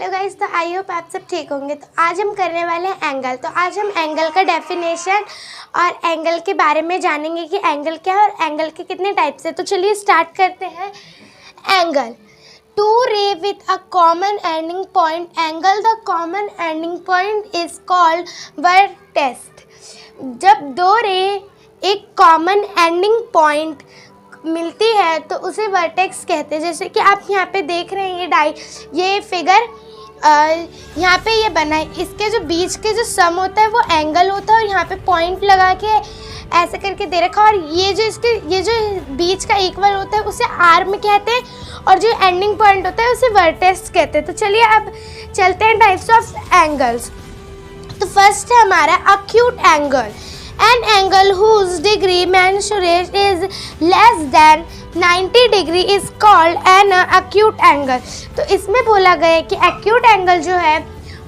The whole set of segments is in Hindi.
हेलो गाइस, तो आई होप आप सब ठीक होंगे। तो आज हम करने वाले हैं एंगल। तो आज हम एंगल का डेफिनेशन और एंगल के बारे में जानेंगे कि एंगल क्या है और एंगल के कितने टाइप्स हैं। तो चलिए स्टार्ट करते हैं। एंगल, टू रे with a common ending point angle, the common ending point is called vertex. जब दो रे एक कॉमन एंडिंग पॉइंट मिलती है तो उसे वर्टेक्स कहते हैं। जैसे कि आप यहाँ पे देख रहे हैं ये फिगर यहाँ पे ये बना है, इसके जो बीच के जो सम होता है वो एंगल होता है और यहाँ पे पॉइंट लगा के ऐसे करके दे रखा है। और ये जो बीच का इक्वल होता है उसे आर्म कहते हैं और जो एंडिंग पॉइंट होता है उसे वर्टेक्स कहते हैं। तो चलिए अब चलते हैं टाइप्स ऑफ एंगल्स। तो फर्स्ट है हमारा acute angle. An angle whose degree mensurate is less than 90 degree is called an acute angle। तो इसमें बोला गया है कि acute angle जो है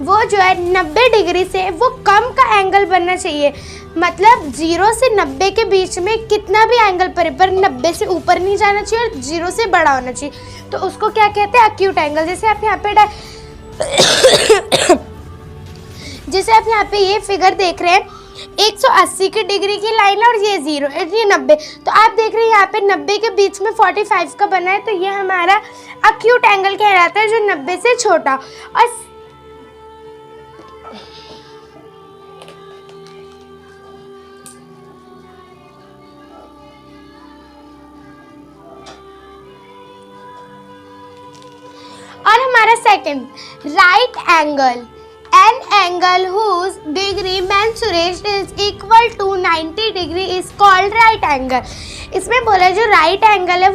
वो जो है 90 डिग्री से वो कम का एंगल बनना चाहिए। मतलब 0 से 90 के बीच में कितना भी एंगल पर 90 से ऊपर नहीं जाना चाहिए और 0 से बड़ा होना चाहिए। तो उसको क्या कहते हैं? Acute angle. जैसे आप यहाँ पे ये फिगर देख रहे हैं, 180 की डिग्री की लाइन है और ये 0 ये 90। तो आप देख रहे हैं यहाँ पे 90 के बीच में 45 का बना है, तो ये हमारा अक्यूट एंगल कहलाता है जो 90 से छोटा। और हमारा second right angle. An angle whose degree mensurate is equal to 90 degree is called right angle। इसमें बोला जो राइट एंगल है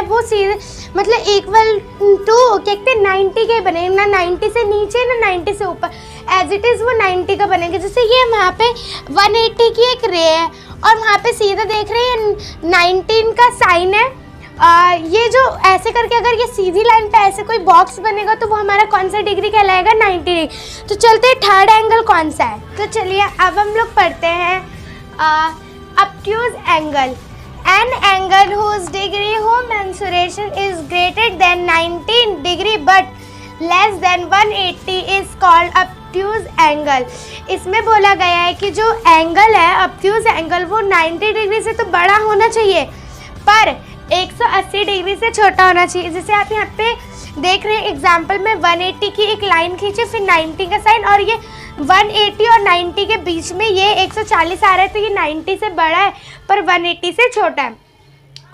वो सीधे मतलब इक्वल टू क्या कहते हैं 90 के बनेंगे, ना 90 से नीचे ना 90 से ऊपर, एज इट इज़ वो 90 का बनेंगे। जैसे ये वहाँ पे 180 की एक रे है और वहाँ पे सीधा देख रहे हैं 19 का साइन है। ये जो ऐसे करके अगर ये सीधी लाइन पे ऐसे कोई बॉक्स बनेगा तो वो हमारा कौन सा डिग्री कहलाएगा? 90 डिग्री। तो चलते हैं थर्ड एंगल कौन सा है। तो चलिए अब हम लोग पढ़ते हैं obtuse angle. An angle whose degree home mensuration is greater than 90 degree but less than 180 is called obtuse angle. इसमें बोला गया है कि जो एंगल है ऑब्ट्यूज एंगल वो 90 डिग्री से तो बड़ा होना चाहिए पर 180 डिग्री से छोटा होना चाहिए। जैसे आप यहाँ पे देख रहे हैं एग्जाम्पल में 180 की एक लाइन खींचे, फिर 90 का साइन, और ये 180 और 90 के बीच में ये 140 आ रहा है, तो ये 90 से बड़ा है पर 180 से छोटा है।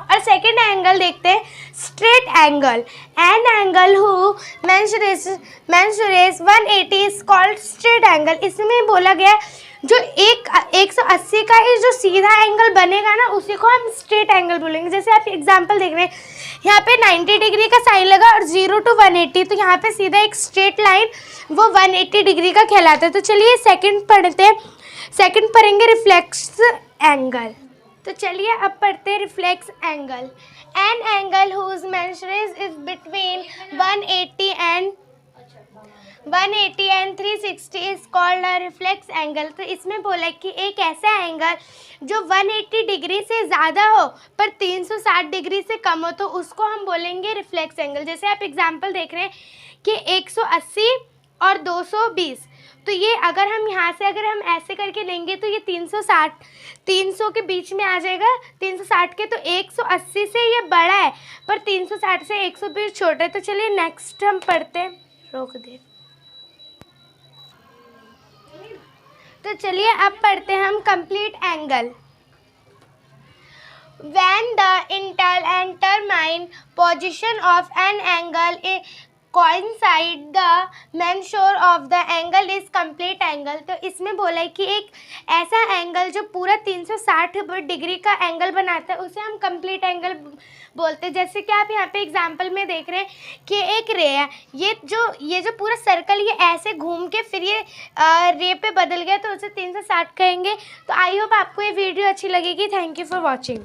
और सेकेंड एंगल देखते हैं straight angle. An angle who measures 180 is called straight angle. इसमें बोला गया जो 180 का ही जो सीधा एंगल बनेगा ना उसी को हम स्ट्रेट एंगल बोलेंगे। जैसे आप एग्जांपल देख रहे हैं यहाँ पे 90 डिग्री का साइन लगा और 0 to 180, तो यहाँ पे सीधा एक स्ट्रेट लाइन वो 180 डिग्री का कहलाता है। तो चलिए सेकंड पढ़ते हैं। सेकंड पढ़ेंगे रिफ्लेक्स एंगल। तो चलिए अब पढ़ते हैं reflex angle. An angle whose measure is between 180 and 360 is called a reflex angle. तो इसमें बोला कि एक ऐसा एंगल जो 180 डिग्री से ज़्यादा हो पर 360 डिग्री से कम हो तो उसको हम बोलेंगे रिफ्लेक्स एंगल। जैसे आप एग्जांपल देख रहे हैं कि 180 और 220, तो ये अगर हम यहाँ से अगर हम ऐसे करके लेंगे तो ये 300 के बीच में आ जाएगा, 360 के। तो 180 से ये बड़ा है पर 360 से 120 छोटा है। तो चलिए नेक्स्ट हम पढ़ते हैं, रोक दे। तो चलिए अब पढ़ते हैं हम complete angle. When the inter and termine position of an angle coincide, the measure of the angle is complete angle। तो इसमें बोला है कि एक ऐसा एंगल जो पूरा 360 डिग्री का एंगल बनाता है उसे हम कंप्लीट एंगल बोलते हैं। जैसे कि आप यहाँ पे एग्जांपल में देख रहे हैं कि एक रे है, ये जो पूरा सर्कल ये ऐसे घूम के फिर ये रे पे बदल गया तो उसे 360 कहेंगे। तो आई होप आपको ये वीडियो अच्छी लगेगी। Thank you for watching.